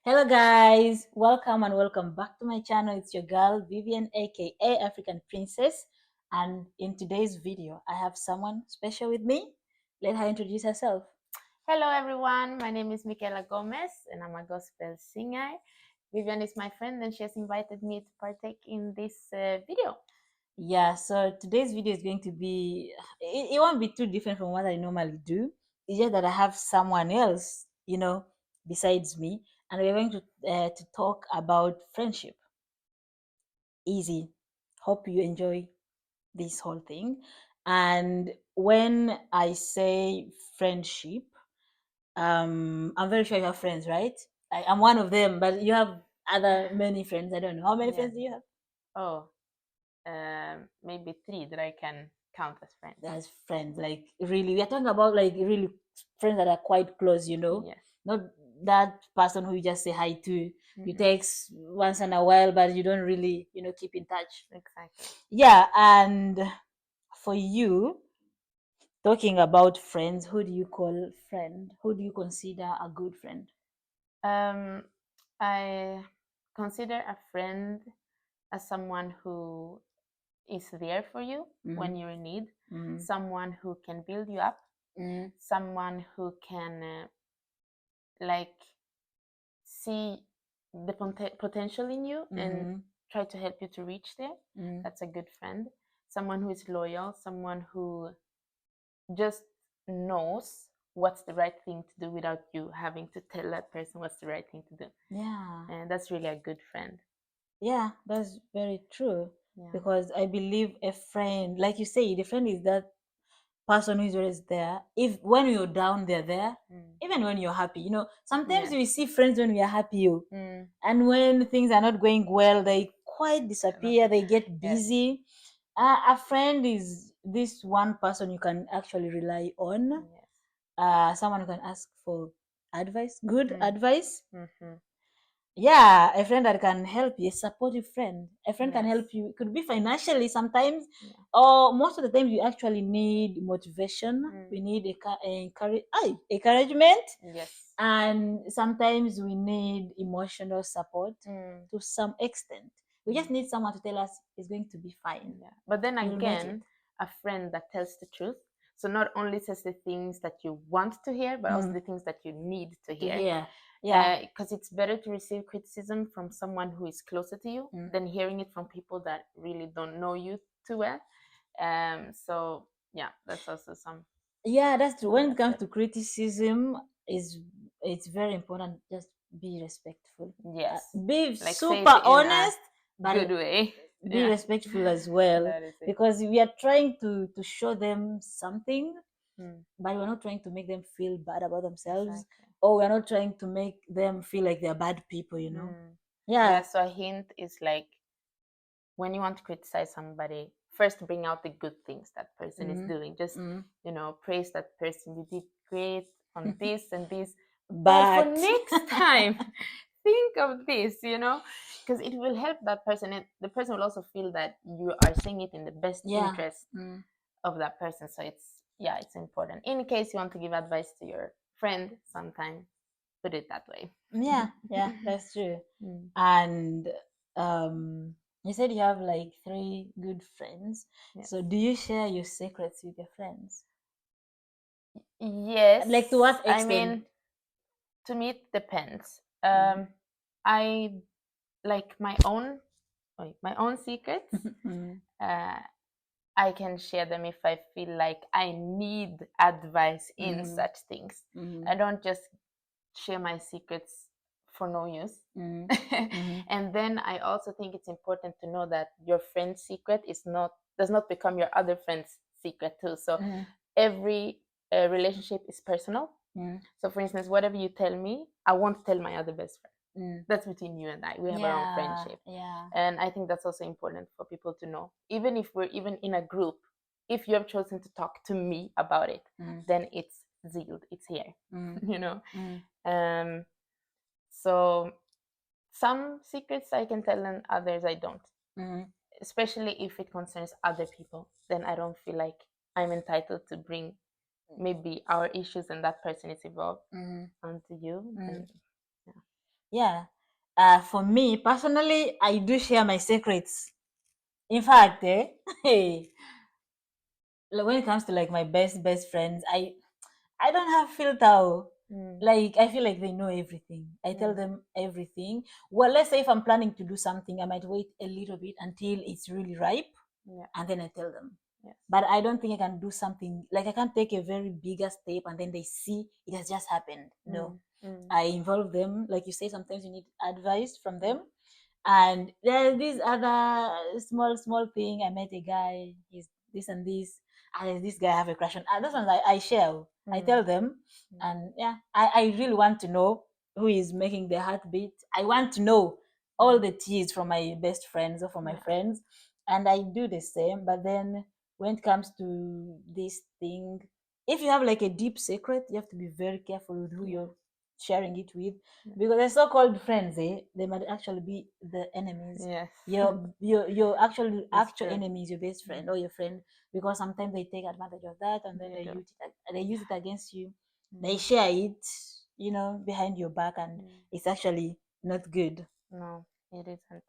Hello guys, welcome and welcome back to my channel. It's your girl Vivian aka African Princess, and in today's video I have someone special with me. Let her introduce herself. Hello everyone, my name is Michaela Gomez and I'm a gospel singer. Vivian is my friend and she has invited me to partake in this video. Yeah, so today's video is going to be, it won't be too different from what I normally do. It's just that I have someone else, besides me, and we're going to talk about friendship. Easy. Hope you enjoy this whole thing. And when I say friendship, I'm very sure you have friends, right? I'm one of them, but you have other many friends. I don't know how many Yeah. friends do you have. Oh, maybe 3 that I can count as friends. That's friends, like really. We are talking about like really friends that are quite close. Yes. Not that person who you just say hi to. You Mhm. text once in a while, but you don't really, keep in touch. Exactly. Yeah, and for you, talking about friends, who do you call friend? Who do you consider a good friend? Um, I consider a friend as someone who is there for you when Mm-hmm. you're in need, Mm-hmm. someone who can build you up, Mm-hmm. someone who can like see the potential in you and Mm-hmm. try to help you to reach there. Mm-hmm. That's a good friend. Someone who is loyal, someone who just knows what's the right thing to do without you having to tell that person what's the right thing to do. Yeah. And that's really a good friend. Yeah, that's very true. Yeah. Because I believe a friend, like you say, the friend is that person who is always there. If when you're down, they're there. Mm. Even when you're happy, sometimes Yes. we see friends when we are happy, Mm. and when things are not going well, they quite disappear. They get Yes. busy. A friend is this one person you can actually rely on. Yes. Someone who can ask for advice, good Mm. advice. Mm-hmm. Yeah, a friend that can help you, a supportive friend. A friend can Yes. help you. It could be financially sometimes, Yeah. or most of the time you actually need motivation. Mm. We need encouragement, Yes. and sometimes we need emotional support Mm. to some extent. We just Mm. need someone to tell us it's going to be fine. Yeah. But then You'll make it. again, a friend that tells the truth. So not only says the things that you want to hear, but also Mm. the things that you need to To hear. hear. Yeah. Because it's better to receive criticism from someone who is closer to you Mm. than hearing it from people that really don't know you too well. So yeah, that's also some. Yeah, that's true. When it That's comes it. to criticism, is it's very important. Just be respectful. Yes, Be like say super it in a honest, but good way. be Yeah, respectful as well, that is it. because we are trying to show them something, Mm, but we're not trying to make them feel bad about themselves, exactly. or we're not trying to make them feel like they're bad people. Mm. Yeah. Yeah, so a hint is like when you want to criticize somebody, first bring out the good things that person is Mm-hmm. doing. Just, Mm-hmm. praise that person. You did great on this and this. But for But next time, think of this, because it will help that person. And the person will also feel that you are saying it in the best yeah. interest Mm. of that person. So it's important. In case you want to give advice to your friend sometime, put it that way. Yeah, yeah, that's true. Mm. And you said you have like three good friends. Yes. So do you share your secrets with your friends? Yes. Like to what I extent? mean, to me, it depends. Mm. I like my own secrets. Mm. Uh, I can share them if I feel like I need advice in Mm. such things. Mm. I don't just share my secrets for no use. Mm. Mm. And then I also think it's important to know that your friend's secret does not become your other friend's secret too. So Mm. every relationship is personal. Mm. So for instance, whatever you tell me, I won't tell my other best friend. Mm. That's between you and I. We have our own Yeah, friendship. yeah. And I think that's also important for people to know. Even if we're even in a group, if you have chosen to talk to me about it, Mm. then it's sealed. It's here. Mm. you know. Mm. So some secrets I can tell and others I don't. Mm. Especially if it concerns other people, then I don't feel like I'm entitled to bring maybe our issues and that person is involved Mm. onto you. Mm. And yeah. Yeah. For me personally, I do share my secrets. In fact, hey, when it comes to like my best friends, I don't have filter. Oh. Mm. Like I feel like they know everything. I tell Yeah. them everything. Well, let's say if I'm planning to do something, I might wait a little bit until it's really ripe, Yeah. and then I tell them. Yes. But I don't think I can do something like I can't take a very bigger step and then they see it has just happened. No, Mm. I involve them. Like you say, sometimes you need advice from them. And there's this other small thing. I met a guy. He's this and this. And there's this guy I have a crush on. And those ones I share. I tell them. And yeah, I really want to know who is making the heartbeat. I want to know all the teas from my best friends or from my Yeah. friends. And I do the same. But then when it comes to this thing, if you have like a deep secret, you have to be very careful with who Yeah. you're sharing it with, Yeah. because they're so-called friends, they might actually be the enemies. Yes. Your actual It's actual true. enemy is your best friend or your friend, because sometimes they take advantage of that and then They do. they use it against you. They Mm. share it, behind your back, and Mm. it's actually not good. No, it isn't.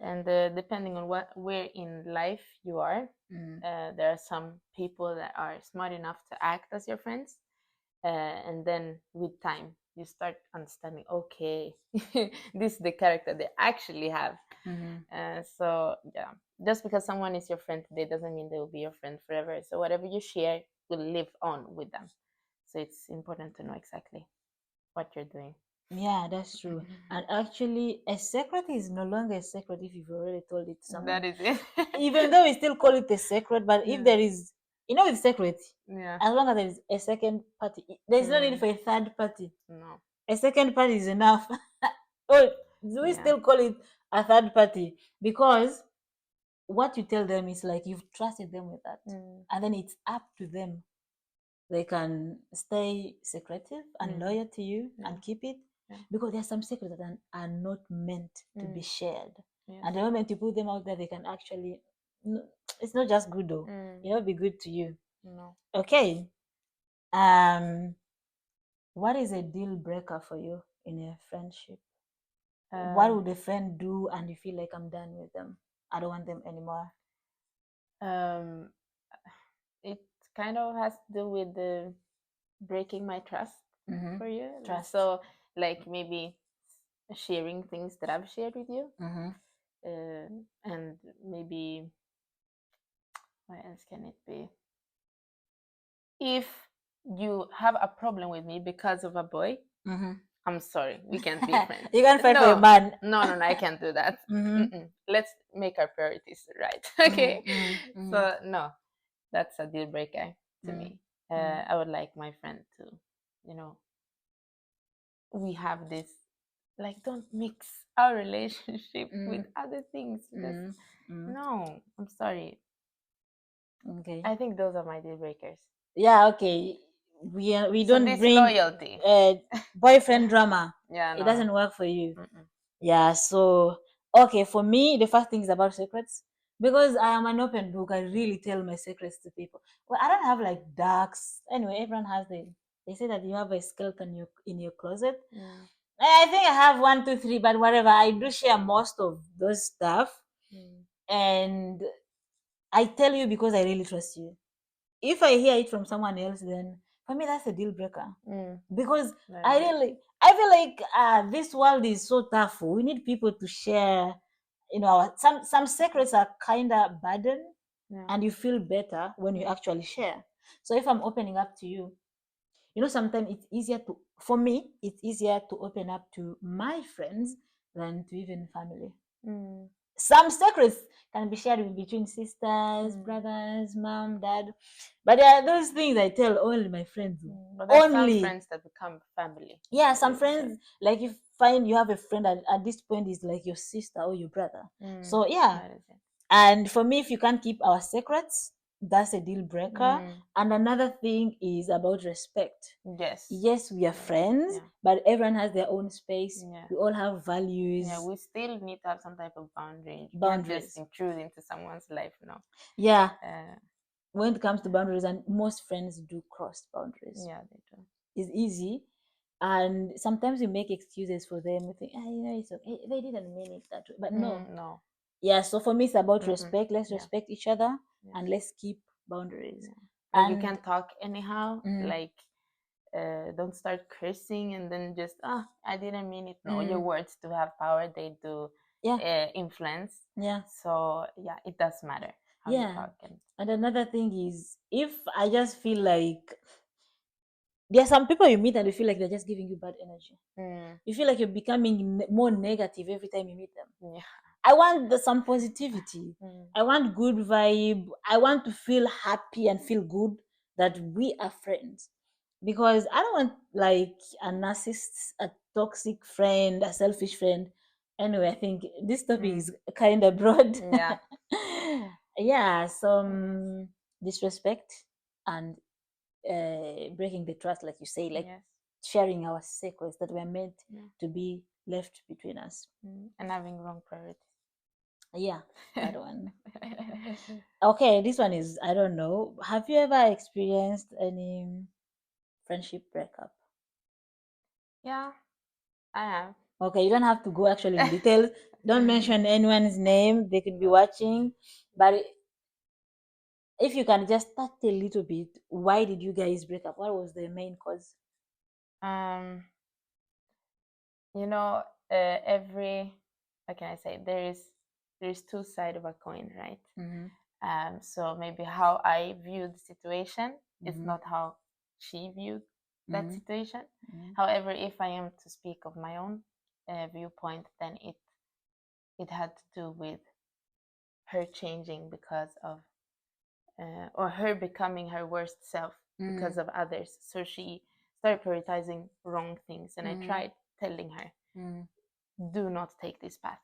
And depending on where in life you are, Mm. there are some people that are smart enough to act as your friends, and then with time you start understanding, okay, this is the character they actually have. Mm-hmm. So yeah, just because someone is your friend today doesn't mean they will be your friend forever. So whatever you share will live on with them. So it's important to know exactly what you're doing. Yeah, that's true. And actually, a secret is no longer a secret if you've already told it to someone. That is it. Even though we still call it a secret, but if Yeah. there is, it's secret. Yeah. As long as there is a second party, there's no need for a third party. No. A second party is enough. Oh, do we Yeah. still call it a third party? Because what you tell them is like you've trusted them with that, and then it's up to them. They can stay secretive and loyal to you and keep it, because there are some secrets that are not meant to be shared. Yes. And the moment you put them out there, they can actually, it's not just good though. It will be good to you. No. Okay. What is a deal breaker for you in a friendship? What would a friend do and you feel like I'm done with them? I don't want them anymore. It kind of has to do with the breaking my trust Mm-hmm. for you. Trust. So like maybe sharing things that I've shared with you, Mm-hmm. and maybe what else can it be? If you have a problem with me because of a boy, Mm-hmm. I'm sorry, we can't be friends. You can't fight for a No, man. no, I can't do that. Mm-hmm. Let's make our priorities right. Okay. Mm-hmm. So no, that's a deal breaker to Mm-hmm. me. I would like my friend to, we have this, like, don't mix our relationship with other things because no, I'm sorry. Okay. I think those are my deal breakers. Yeah, okay. We So don't this bring loyalty. boyfriend drama. Yeah, It no. doesn't work for you. Mm-mm. Yeah, so okay, for me, the first thing is about secrets. Because I am an open book, I really tell my secrets to people. Well, I don't have like darks. Anyway, everyone has they say that you have a skeleton in your closet. I think I have one, two, three, but whatever. I do share most of those stuff. And I tell you because I really trust you. If I hear it from someone else, then for me that's a deal breaker. Because I feel like this world is so tough. We need people to share. Some secrets are kind of burden, and you feel better when you actually share. So if I'm opening up to you, sometimes for me, it's easier to open up to my friends than to even family. Some secrets can be shared between sisters, brothers, mom, dad, but there are those things I tell only my friends. But there are some Only friends that become family. Yeah, some friends, like you find you have a friend at this point is like your sister or your brother. So yeah, That is it. and for me, if you can't keep our secrets, that's a deal breaker. And another thing is about respect. Yes, we are friends, but everyone has their own space. We all have values. Yeah, we still need to have some type of boundary. You can't Boundaries. just intrude into someone's life now. Yeah. When it comes to boundaries, and most friends do cross boundaries. Yeah, they do. It's easy. And sometimes we make excuses for them. We think, it's okay. They didn't mean it that way. But no. No. Yeah, so for me, it's about Mm-mm. respect. Let's Yeah. respect each other Yes. and let's keep boundaries. Yeah. Like And you can talk anyhow. Mm. Like don't start cursing and then just I didn't mean it. No, your words do have power. They do yeah, influence. yeah, So yeah, it does matter how you yeah. talk. And another thing is, if I just feel like there are some people you meet and you feel like they're just giving you bad energy. You feel like you're becoming more negative every time you meet them. Yeah. I want some positivity. I want good vibe. I want to feel happy and feel good that we are friends. Because I don't want like a narcissist, a toxic friend, a selfish friend. Anyway, I think this topic is kind of broad. Yeah. Yeah, some disrespect and breaking the trust, like you say, like Yes. sharing our secrets that were meant to be left between us. And having wrong priorities. Yeah, that one. Okay, this one is, I don't know. Have you ever experienced any friendship breakup? Yeah, I have. Okay, you don't have to go actually in details. Don't mention anyone's name. They could be watching. But if you can just touch a little bit, why did you guys break up? What was the main cause? You know, every, how can I say, there's two sides of a coin, right? So maybe how I viewed the situation is not how she viewed that situation. However, if I am to speak of my own viewpoint, then it had to do with her changing because of or her becoming her worst self because of others. So she started prioritizing wrong things, and I tried telling her, do not take this path.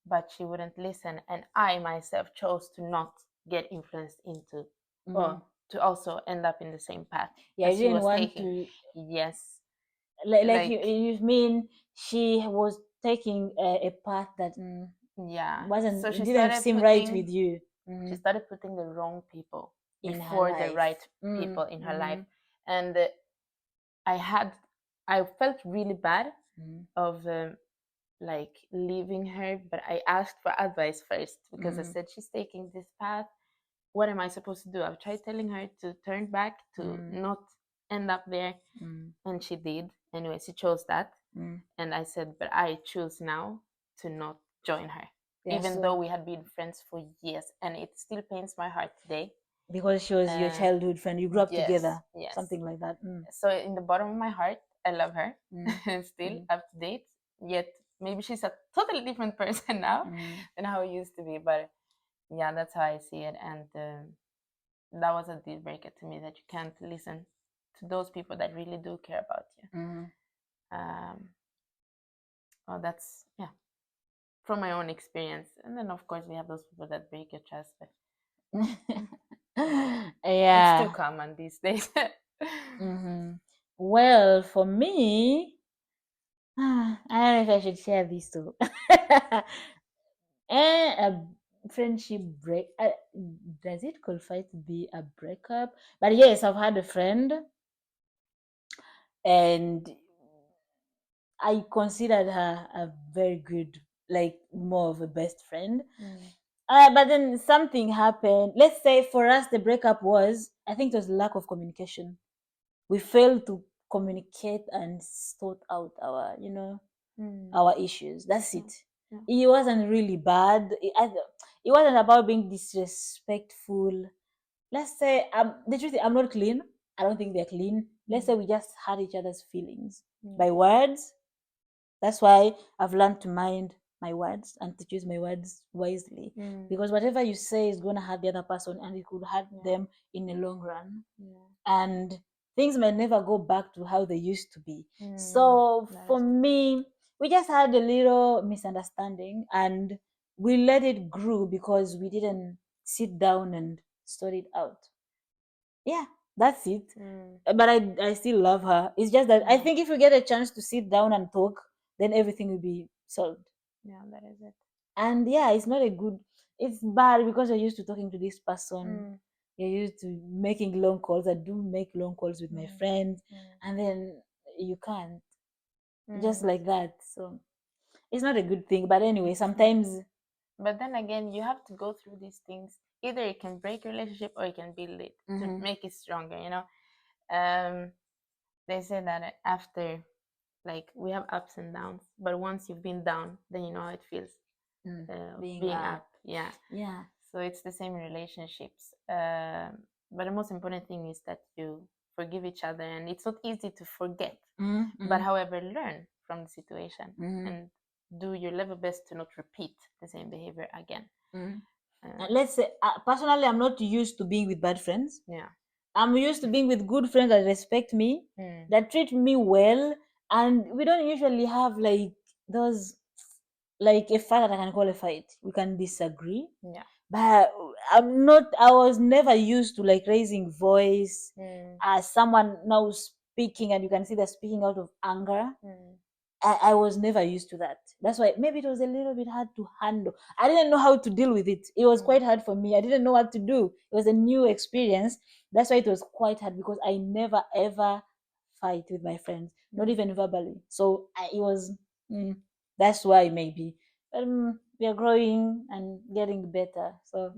But she wouldn't listen, and I myself chose to not get influenced into or to also end up in the same path Yeah, as you she didn't was want taking. to. Yes. Like you mean she was taking a path that Yeah. wasn't, So she didn't started seem right putting with you. she started putting the wrong people In her before the life. right people in her life, and I felt really bad of like leaving her, but I asked for advice first because I said, she's taking this path. What am I supposed to do? I've tried telling her to turn back, to not end up there, and she did. Anyway, she chose that, and I said, but I choose now to not join her, even though we had been friends for years, and it still pains my heart today. Because she was your childhood friend, you grew up together, yes. something like that. So in the bottom of my heart, I love her, still up to date. Yet maybe she's a totally different person now than how it used to be. But yeah, that's how I see it, and that was a deal breaker to me, that you can't listen to those people that really do care about you. Well, that's from my own experience, and then of course we have those people that break your trust, but it's too common these days. Well, for me, I don't know if I should share this too. A friendship break, does it qualify to be a breakup? But yes, I've had a friend, and I considered her a very good, like more of a best friend. But then something happened. Let's say for us, the breakup was, I think it was lack of communication. We failed to communicate and sort out our, our issues. That's it. It wasn't really bad. It wasn't about being disrespectful. Let's say, the truth is, I'm not clean. I don't think they're clean. Let's say we just had each other's feelings by words. That's why I've learned to mind my words and to choose my words wisely. Because whatever you say is going to hurt the other person, and it could hurt them in the long run. And things may never go back to how they used to be. So for me, we just had a little misunderstanding, and we let it grow because we didn't sit down and sort it out. Yeah, that's it. But I still love her. It's just that I think if we get a chance to sit down and talk, then everything will be solved. Yeah, that is it. And yeah, it's not a good, it's bad because you're used to talking to this person. you're used to making long calls. I do make long calls with my friends, and then you can't just like that. So it's not a good thing. But anyway, sometimes. But then again, you have to go through these things. Either it can break your relationship or you can build it to make it stronger. You know, they say that after, like, we have ups and downs, but once you've been down, then you know how it feels being up. Yeah. So it's the same in relationships. But the most important thing is that you forgive each other, and it's not easy to forget. But however, learn from the situation and do your level best to not repeat the same behavior again. Let's say, personally, I'm not used to being with bad friends. Yeah. I'm used to being with good friends that respect me, that treat me well, and we don't usually have like those, like a fight that I can call a fight. We can disagree. Yeah. But I was never used to like raising voice as someone now speaking, and you can see they're speaking out of anger. I was never used to that. That's why maybe it was a little bit hard to handle. I didn't know how to deal with it. It was quite hard for me. I didn't know what to do. It was a new experience. That's why it was quite hard, because I never ever fight with my friends, not even verbally. So it was. That's why maybe. We are growing and getting better. So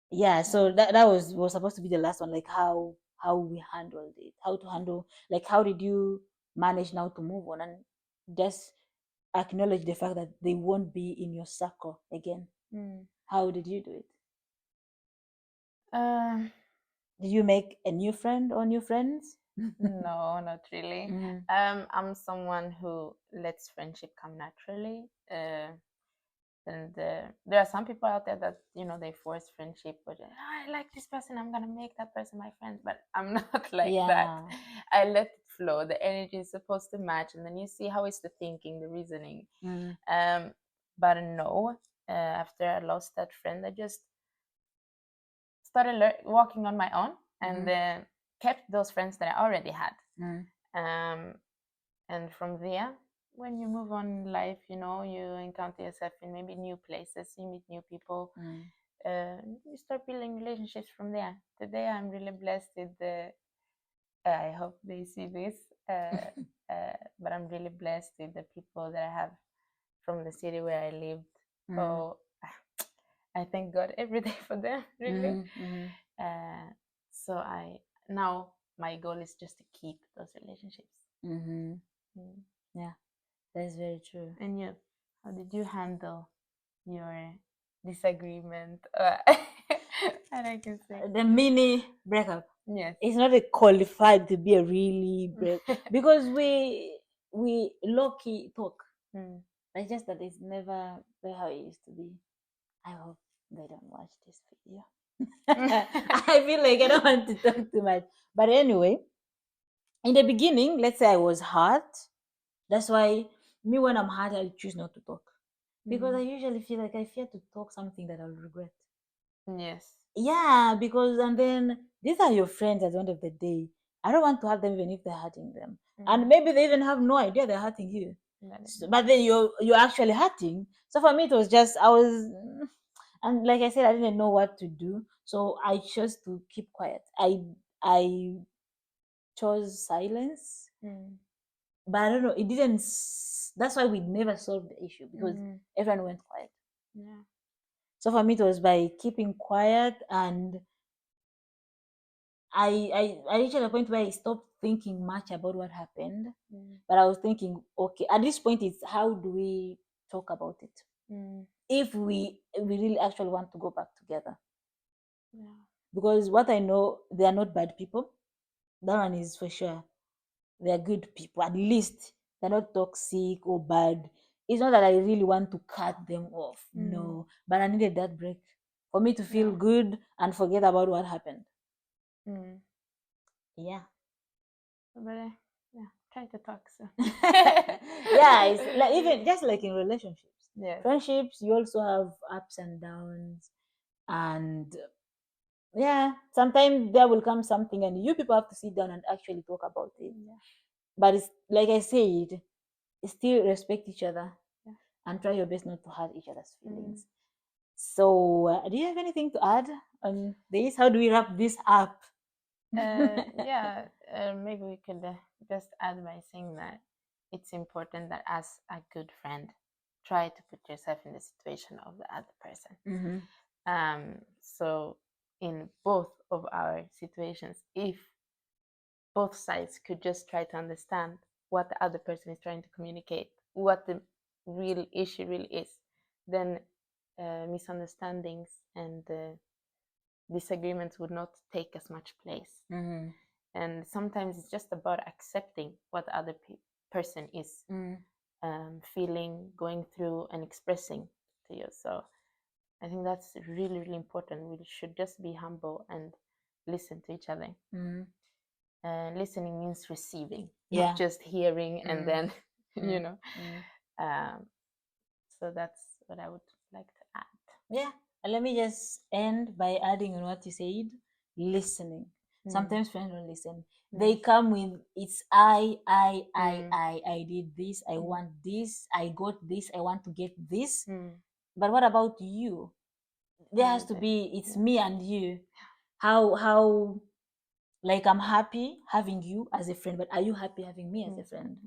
yeah. So that was supposed to be the last one. Like how we handled it. How to handle. Like how did you manage now to move on and just acknowledge the fact that they won't be in your circle again? How did you do it? Did you make a new friend or new friends? No, not really. I'm someone who lets friendship come naturally. And there are some people out there that, you know, they force friendship, but I like this person, I'm gonna make that person my friend. But I'm not like that. I let it flow. The energy is supposed to match, and then you see how is the thinking, the reasoning. But no, after I lost that friend, I just started walking on my own, and kept those friends that I already had. And from there, when you move on in life, you know, you encounter yourself in maybe new places, you meet new people, you start building relationships from there. Today, I'm really blessed with I hope they see this, but I'm really blessed with the people that I have from the city where I lived. Oh, I thank God every day for them, really. So now my goal is just to keep those relationships. Yeah, that's very true. And you, how did you handle your disagreement? And I can say the mini breakup. Yes, it's not a qualified to be a really break because we low-key talk. It's just that it's never how it used to be. I hope they don't watch this video. I feel like I don't want to talk too much. But anyway, in the beginning, let's say I was hurt. That's why me, when I'm hurt, I choose not to talk. Because I usually feel like I fear to talk something that I'll regret. Yes. Yeah, because and then these are your friends at the end of the day. I don't want to hurt them even if they're hurting them. And maybe they even have no idea they're hurting you. So, but then you're actually hurting. So for me it was just and like I said, I didn't know what to do. So I chose to keep quiet. I chose silence. But I don't know, it didn't that's why we never solved the issue, because everyone went quiet. Yeah. So for me it was by keeping quiet, and I reached a point where I stopped thinking much about what happened. But I was thinking, okay, at this point it's how do we talk about it? If we really actually want to go back together. Yeah. Because what I know, they are not bad people. That one is for sure. They are good people. At least they're not toxic or bad. It's not that I really want to cut them off. No. But I needed that break for me to feel good and forget about what happened. Yeah. But yeah, try to talk so. Yeah, it's like even just like in relationships. Yes. Friendships, you also have ups and downs, and yeah, sometimes there will come something and you people have to sit down and actually talk about it. But it's like I said, still respect each other and try your best not to hurt each other's feelings. So, do you have anything to add on this? How do we wrap this up? Yeah, maybe we could just add by saying that it's important that as a good friend, try to put yourself in the situation of the other person. So in both of our situations, if both sides could just try to understand what the other person is trying to communicate, what the real issue really is, then misunderstandings and disagreements would not take as much place. And sometimes it's just about accepting what the other person is feeling, going through, and expressing to you. So I think that's really, really important. We should just be humble and listen to each other. Listening means receiving, not just hearing and then, you know. So that's what I would like to add. Yeah. And let me just end by adding on what you said, listening. Sometimes friends don't listen. They come with, it's I did this, I want this, I got this, I want to get this. But what about you? There has to be, it's me and you. How like, I'm happy having you as a friend, but are you happy having me as a friend?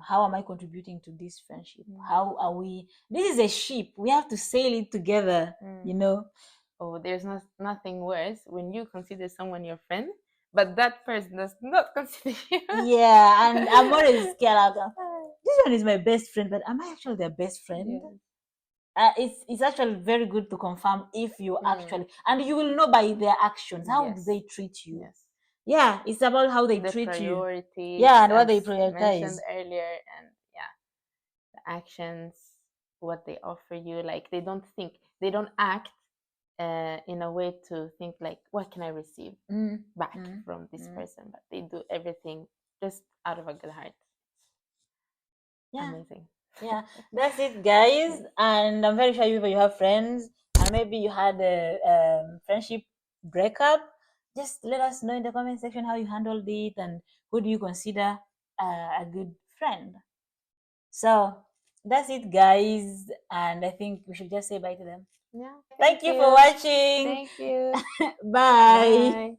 How am I contributing to this friendship? How are we? This is a ship. We have to sail it together, you know. Oh, there's nothing worse when you consider someone your friend, but that person does not consider you. Yeah, and I'm always scared. This one is my best friend, but am I actually their best friend? It's actually very good to confirm if you actually, and you will know by their actions. How do they treat you? Yeah, it's about how they treat you. Yeah, and what they prioritize. Mentioned earlier, and the actions, what they offer you. Like they don't act in a way to think like, what can I receive back from this person? But they do everything just out of a good heart. Yeah. Amazing. Yeah, that's it, guys. And I'm very sure you have friends, and maybe you had a friendship breakup. Just let us know in the comment section how you handled it and who do you consider a good friend. So that's it, guys. And I think we should just say bye to them. Yeah. Thank you for watching. Thank you. Bye. Bye.